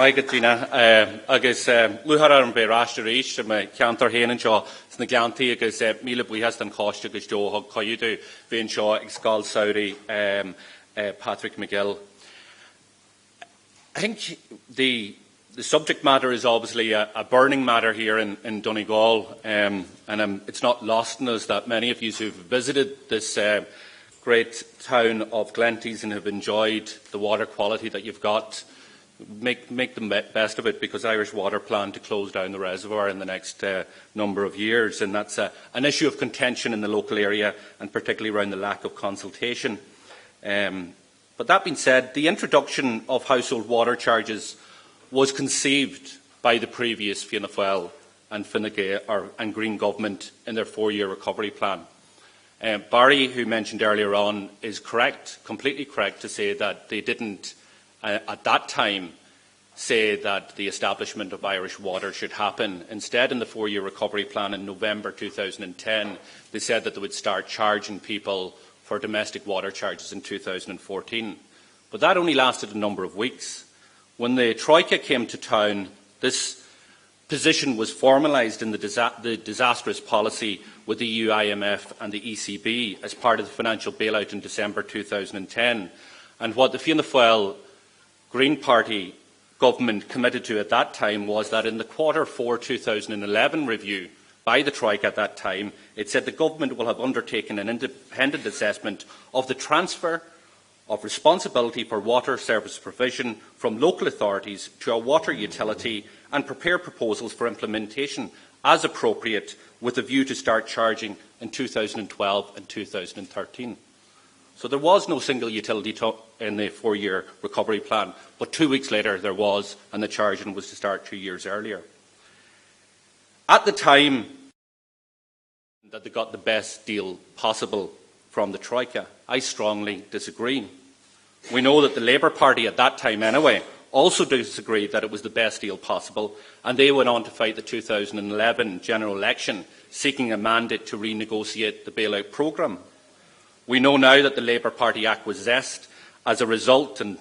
agus luthar an beráiste rééis me ceantar héanaan seo sna gceantaí agus míle buíochas an cáiste agus dóthg coiúdú bhíonn seo ag Scáil Saoirí Patrick McGill. I think the subject matter is obviously a burning matter here in Donegal, and it's not lost on us that many of you who have visited this great town of Glenties and have enjoyed the water quality that you've got make the best of it, because Irish Water plan to close down the reservoir in the next number of years, and that's an issue of contention in the local area, and particularly around the lack of consultation. But that being said, the introduction of household water charges was conceived by the previous Fianna Fáil and Fine Gael and Green government in their 4-year recovery plan. Barry, who mentioned earlier on, is correct, completely correct, to say that they didn't at that time say that the establishment of Irish Water should happen. Instead, in the 4-year recovery plan in November 2010, they said that they would start charging people for domestic water charges in 2014. But that only lasted a number of weeks. When the Troika came to town, this position was formalised in the disastrous policy with the EU, IMF and the ECB as part of the financial bailout in December 2010. And what the Fianna Fáil Green Party government committed to at that time was that in the Q4 2011 review by the Troika at that time, it said the government will have undertaken an independent assessment of the transfer of responsibility for water service provision from local authorities to a water utility and prepare proposals for implementation as appropriate, with a view to start charging in 2012 and 2013. So there was no single utility in the 4-year recovery plan, but 2 weeks later there was, and the charging was to start 2 years earlier. At the time that they got the best deal possible from the Troika, I strongly disagree. We know that the Labour Party at that time anyway also disagreed that it was the best deal possible, and they went on to fight the 2011 general election, seeking a mandate to renegotiate the bailout programme. We know now that the Labour Party acquiesced as a result, and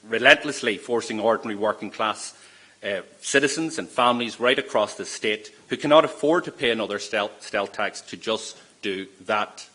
relentlessly forcing ordinary working class citizens and families right across the state who cannot afford to pay another stealth tax to just do that.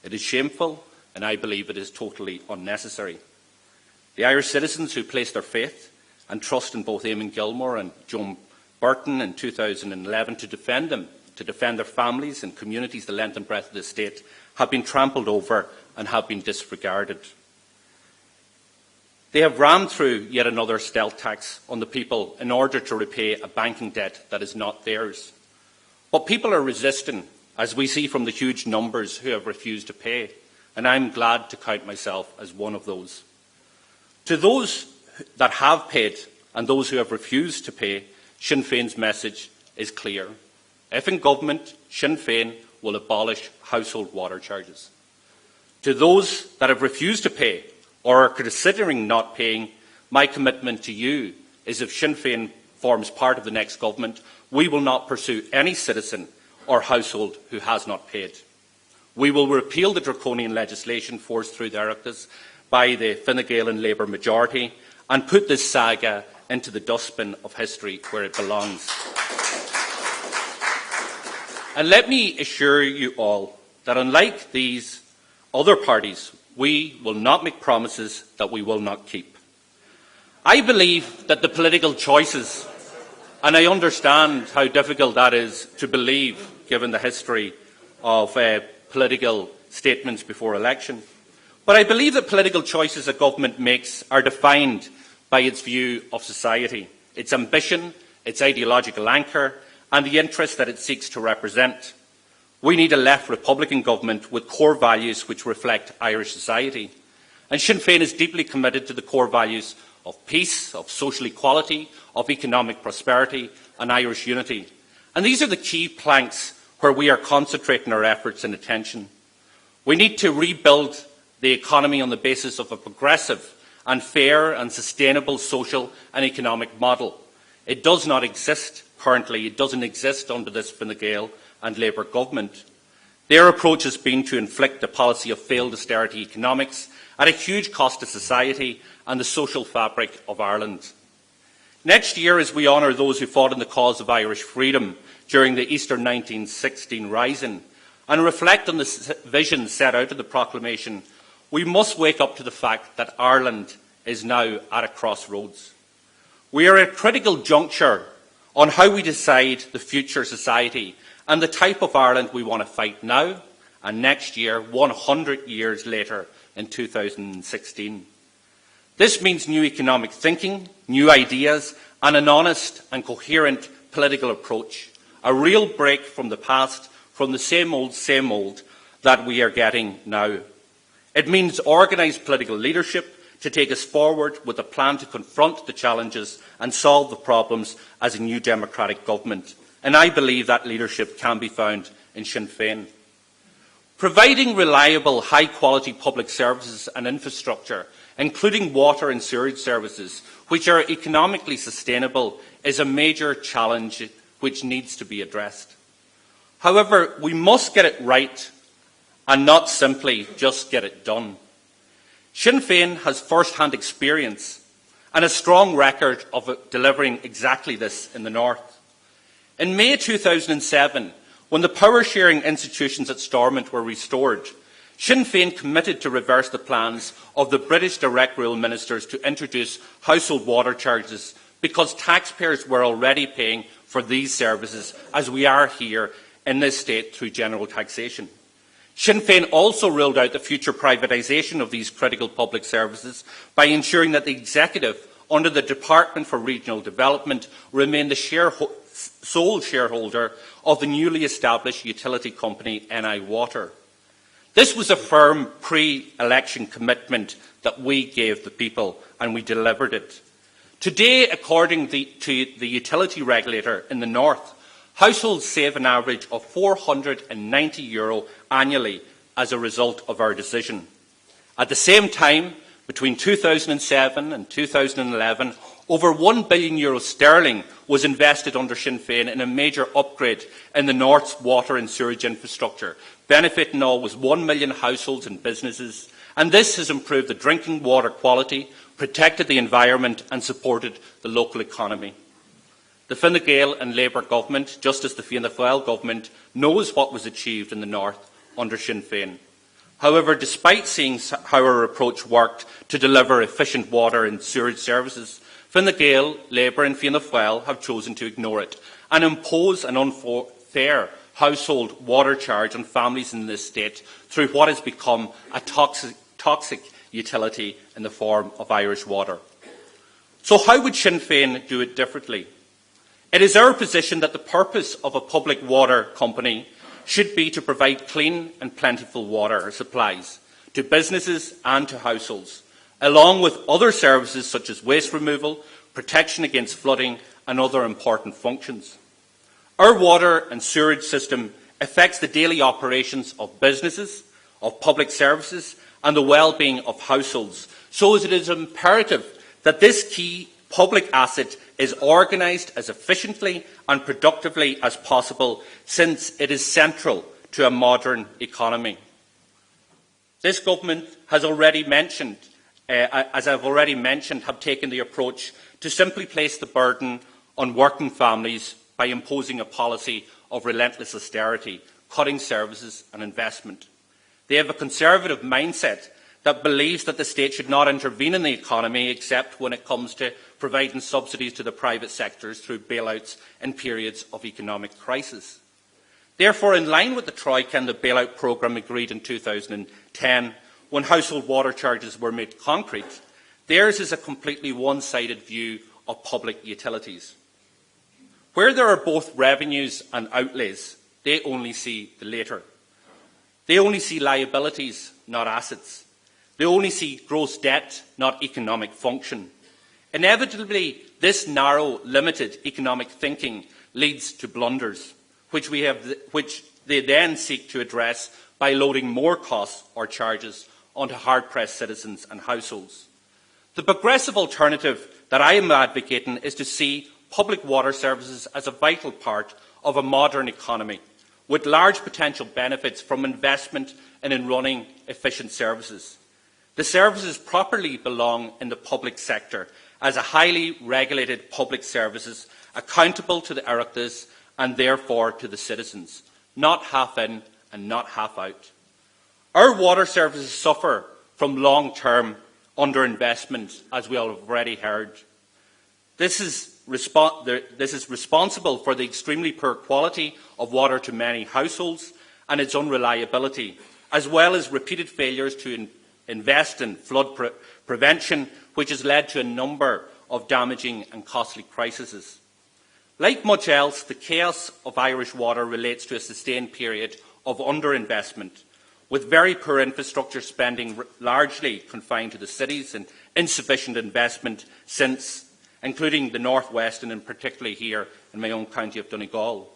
It is shameful, and I believe it is totally unnecessary. The Irish citizens who placed their faith and trust in both Eamon Gilmore and Joan Burton in 2011 to defend them, to defend their families and communities the length and breadth of the state, have been trampled over and have been disregarded. They have rammed through yet another stealth tax on the people in order to repay a banking debt that is not theirs. But people are resisting, as we see from the huge numbers who have refused to pay, and I am glad to count myself as one of those. To those that have paid and those who have refused to pay, Sinn Féin's message is clear. If in government, Sinn Féin will abolish household water charges. To those that have refused to pay or are considering not paying, my commitment to you is if Sinn Féin forms part of the next government, we will not pursue any citizen or household who has not paid. We will repeal the draconian legislation forced through the Oireachtas by the Fine Gael and Labour majority and put this saga into the dustbin of history where it belongs. And let me assure you all that unlike these other parties, we will not make promises that we will not keep. I believe that the political choices, and I understand how difficult that is to believe given the history of political statements before election, but I believe that political choices a government makes are defined by its view of society, its ambition, its ideological anchor, and the interests that it seeks to represent. We need a left Republican government with core values which reflect Irish society. And Sinn Féin is deeply committed to the core values of peace, of social equality, of economic prosperity and Irish unity. And these are the key planks where we are concentrating our efforts and attention. We need to rebuild the economy on the basis of a progressive and fair and sustainable social and economic model. It does not exist currently. It doesn't exist under this Fine Gael and Labour government. Their approach has been to inflict a policy of failed austerity economics at a huge cost to society and the social fabric of Ireland. Next year, as we honour those who fought in the cause of Irish freedom during the Easter 1916 Rising, and reflect on the vision set out in the proclamation, we must wake up to the fact that Ireland is now at a crossroads. We are at a critical juncture on how we decide the future society and the type of Ireland we want to fight now and next year, 100 years later in 2016. This means new economic thinking, new ideas, and an honest and coherent political approach, a real break from the past, from the same old that we are getting now. It means organised political leadership to take us forward with a plan to confront the challenges and solve the problems as a new democratic government. And I believe that leadership can be found in Sinn Féin. Providing reliable, high-quality public services and infrastructure, including water and sewage services, which are economically sustainable, is a major challenge which needs to be addressed. However, we must get it right and not simply just get it done. Sinn Féin has first-hand experience and a strong record of delivering exactly this in the North. In May 2007, when the power-sharing institutions at Stormont were restored, Sinn Féin committed to reverse the plans of the British direct rule ministers to introduce household water charges because taxpayers were already paying for these services, as we are here in this state through general taxation. Sinn Féin also ruled out the future privatisation of these critical public services by ensuring that the executive, under the Department for Regional Development, remained the sole shareholder of the newly established utility company NI Water. This was a firm pre-election commitment that we gave the people, and we delivered it. Today, according to the utility regulator in the North, households save an average of €490 annually as a result of our decision. At the same time, between 2007 and 2011, over €1 billion sterling was invested under Sinn Féin in a major upgrade in the North's water and sewage infrastructure, benefiting almost 1 million households and businesses, and this has improved the drinking water quality, protected the environment and supported the local economy. The Fine Gael and Labour government, just as the Fianna Fáil government, knows what was achieved in the North under Sinn Féin. However, despite seeing how our approach worked to deliver efficient water and sewage services, Fine Gael, Labour and Fianna Fáil have chosen to ignore it and impose an unfair household water charge on families in this state through what has become a toxic utility in the form of Irish water. So how would Sinn Féin do it differently? It is our position that the purpose of a public water company should be to provide clean and plentiful water supplies to businesses and to households, along with other services such as waste removal, protection against flooding and other important functions. Our water and sewerage system affects the daily operations of businesses, of public services and the well-being of households, so it is imperative that this key public asset is organised as efficiently and productively as possible, since it is central to a modern economy. This government has already mentioned, as I've already mentioned, have taken the approach to simply place the burden on working families by imposing a policy of relentless austerity, cutting services and investment. They have a conservative mindset that believes that the state should not intervene in the economy except when it comes to providing subsidies to the private sectors through bailouts in periods of economic crisis. Therefore, in line with the Troika and the bailout programme agreed in 2010, when household water charges were made concrete, theirs is a completely one-sided view of public utilities. Where there are both revenues and outlays, they only see the later. They only see liabilities, not assets. They only see gross debt, not economic function. Inevitably, this narrow, limited economic thinking leads to blunders, which they then seek to address by loading more costs or charges onto hard-pressed citizens and households. The progressive alternative that I am advocating is to see public water services as a vital part of a modern economy, with large potential benefits from investment and in running efficient services. The services properly belong in the public sector, as a highly regulated public services accountable to the Oireachtas and therefore to the citizens, not half in and not half out. Our water services suffer from long-term underinvestment, as we have already heard. This is responsible for the extremely poor quality of water to many households and its unreliability, as well as repeated failures to invest in flood prevention, which has led to a number of damaging and costly crises. Like much else, the chaos of Irish water relates to a sustained period of underinvestment, with very poor infrastructure spending largely confined to the cities and insufficient investment since, including the North West and in particularly here in my own county of Donegal.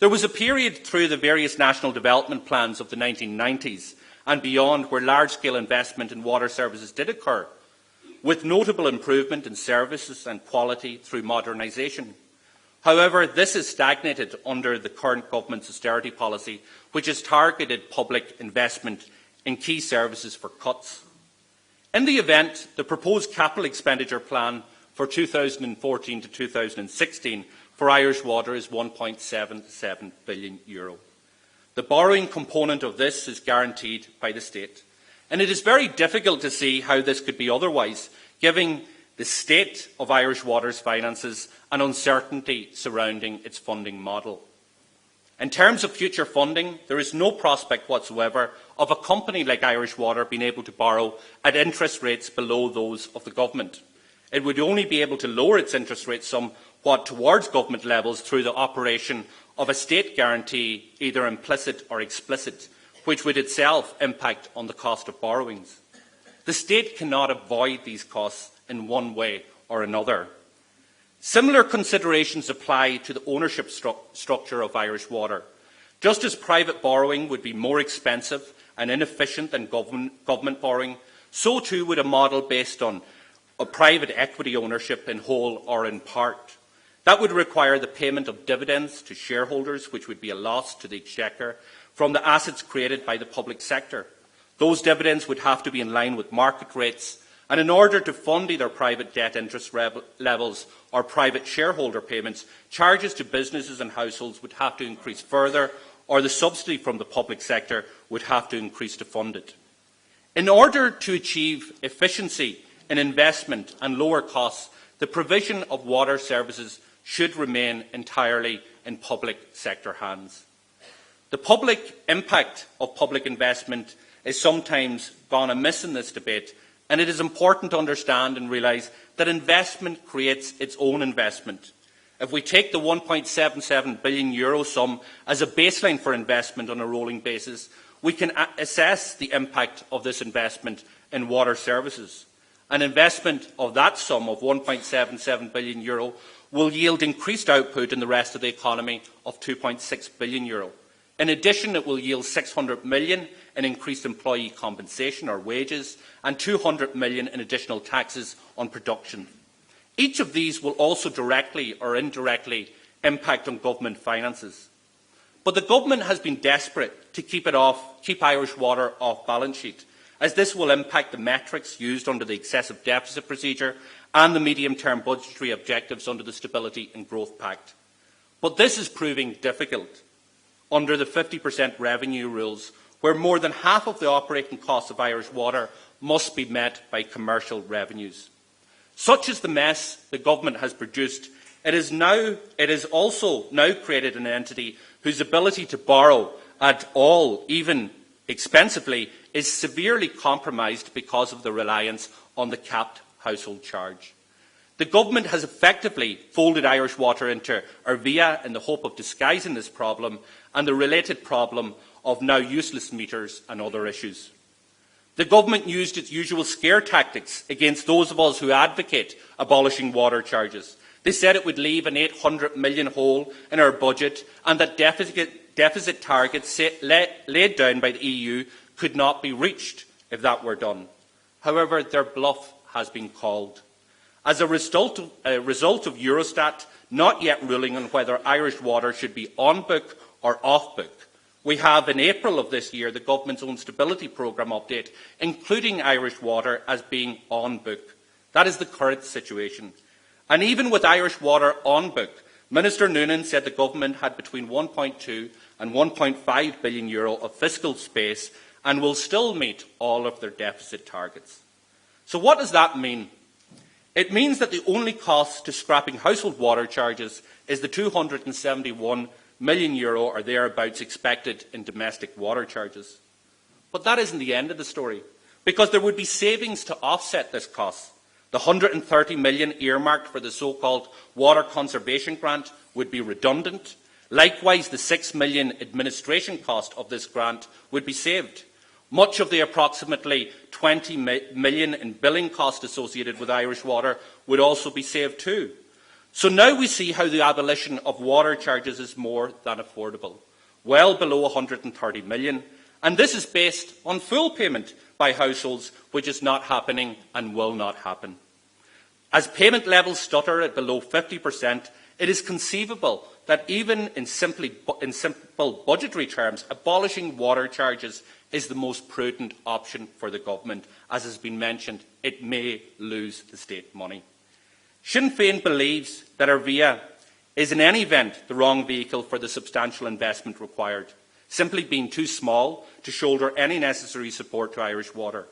There was a period through the various national development plans of the 1990s and beyond where large-scale investment in water services did occur, with notable improvement in services and quality through modernisation. However, this has stagnated under the current government's austerity policy, which has targeted public investment in key services for cuts. In the event, the proposed capital expenditure plan for 2014 to 2016 for Irish water is €1.77 billion. The borrowing component of this is guaranteed by the state, and it is very difficult to see how this could be otherwise, given the state of Irish water's finances and uncertainty surrounding its funding model. In terms of future funding, there is no prospect whatsoever of a company like Irish Water being able to borrow at interest rates below those of the government. It would only be able to lower its interest rates somewhat towards government levels through the operation of a state guarantee, either implicit or explicit, which would itself impact on the cost of borrowings. The state cannot avoid these costs in one way or another. Similar considerations apply to the ownership structure of Irish water. Just as private borrowing would be more expensive and inefficient than government borrowing, so too would a model based on a private equity ownership in whole or in part. That would require the payment of dividends to shareholders, which would be a loss to the Exchequer, from the assets created by the public sector. Those dividends would have to be in line with market rates, and in order to fund either private debt interest levels or private shareholder payments, charges to businesses and households would have to increase further, or the subsidy from the public sector would have to increase to fund it. In order to achieve efficiency in investment and lower costs, the provision of water services should remain entirely in public sector hands. The public impact of public investment is sometimes gone amiss in this debate, and it is important to understand and realise that investment creates its own investment. If we take the €1.77 billion sum as a baseline for investment on a rolling basis, we can assess the impact of this investment in water services. An investment of that sum of €1.77 billion will yield increased output in the rest of the economy of €2.6 billion. In addition, it will yield €600 million in increased employee compensation or wages and €200 million in additional taxes on production. Each of these will also directly or indirectly impact on government finances. But the government has been desperate to keep Irish water off balance sheet, as this will impact the metrics used under the excessive deficit procedure and the medium-term budgetary objectives under the Stability and Growth Pact. But this is proving difficult under the 50% revenue rules, where more than half of the operating costs of Irish water must be met by commercial revenues. Such is the mess the government has produced. It has also now created an entity whose ability to borrow at all, even expensively, is severely compromised because of the reliance on the capped household charge. The government has effectively folded Irish water into Arvia in the hope of disguising this problem and the related problem of now useless meters and other issues. The government used its usual scare tactics against those of us who advocate abolishing water charges. They said it would leave an €800 million hole in our budget and that deficit targets laid down by the EU could not be reached if that were done. However, their bluff has been called. As a result of Eurostat not yet ruling on whether Irish water should be on book or off book, we have in April of this year the government's own stability programme update, including Irish water as being on book. That is the current situation. And even with Irish Water on book, Minister Noonan said the government had between €1.2 and €1.5 billion of fiscal space and will still meet all of their deficit targets. So what does that mean? It means that the only cost to scrapping household water charges is the €271 million or thereabouts expected in domestic water charges. But that isn't the end of the story, because there would be savings to offset this cost. The €130 million earmarked for the so-called water conservation grant would be redundant. Likewise, the €6 million administration cost of this grant would be saved. Much of the approximately €20 million in billing costs associated with Irish Water would also be saved too. So now we see how the abolition of water charges is more than affordable, well below €130 million, and this is based on full payment by households, which is not happening and will not happen. As payment levels stutter at below 50%, it is conceivable that even in simple budgetary terms, abolishing water charges is the most prudent option for the government. As has been mentioned, it may lose the state money. Sinn Féin believes that Arvia is in any event the wrong vehicle for the substantial investment required, simply being too small to shoulder any necessary support to Irish Water.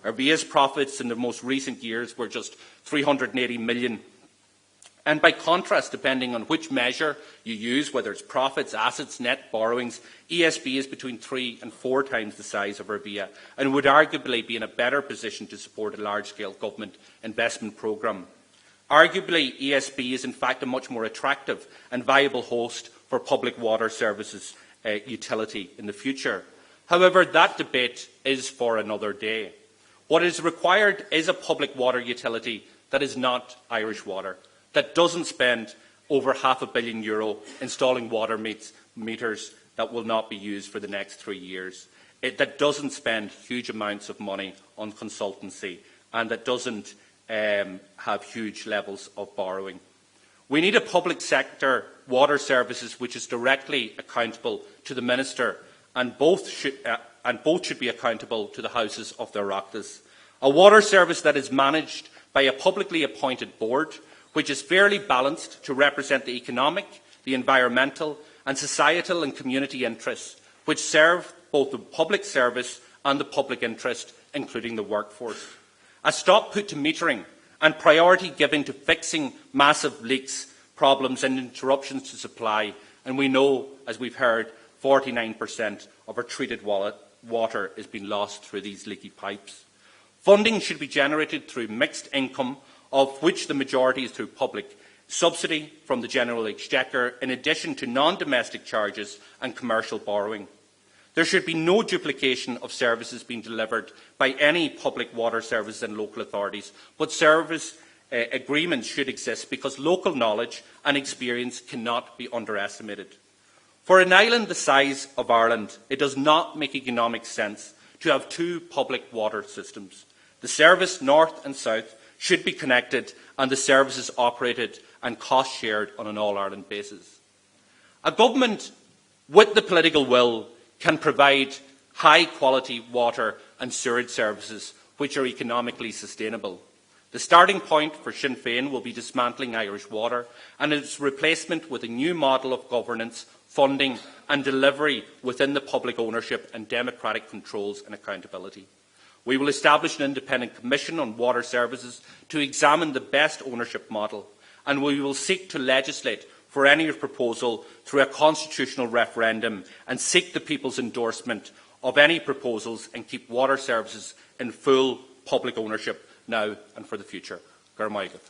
Arvia's profits in the most recent years were just €380 million. And by contrast, depending on which measure you use, whether it's profits, assets, net borrowings, ESB is between 3 and 4 times the size of Arvia and would arguably be in a better position to support a large-scale government investment programme. Arguably, ESB is in fact a much more attractive and viable host for public water services utility in the future. However, that debate is for another day. What is required is a public water utility that is not Irish Water, that doesn't spend over €500 million installing water meters that will not be used for the next 3 years, that doesn't spend huge amounts of money on consultancy, and that doesn't have huge levels of borrowing. We need a public sector water services which is directly accountable to the Minister, and both should be accountable to the Houses of their Oireachtas. A water service that is managed by a publicly appointed board, which is fairly balanced to represent the economic, the environmental and societal and community interests, which serve both the public service and the public interest, including the workforce. A stop put to metering and priority given to fixing massive leaks, problems and interruptions to supply, and we know, as we've heard, 49% of our treated water is being lost through these leaky pipes. Funding should be generated through mixed income, of which the majority is through public subsidy from the General Exchequer, in addition to non-domestic charges and commercial borrowing. There should be no duplication of services being delivered by any public water services and local authorities, but service agreements should exist because local knowledge and experience cannot be underestimated. For an island the size of Ireland, it does not make economic sense to have 2 public water systems. The service north and south should be connected and the services operated and cost shared on an all-Ireland basis. A government with the political will can provide high-quality water and sewerage services which are economically sustainable. The starting point for Sinn Féin will be dismantling Irish Water and its replacement with a new model of governance, funding and delivery within the public ownership and democratic controls and accountability. We will establish an independent commission on water services to examine the best ownership model, and we will seek to legislate for any proposal through a constitutional referendum and seek the people's endorsement of any proposals and keep water services in full public ownership now and for the future. Gur Maigad.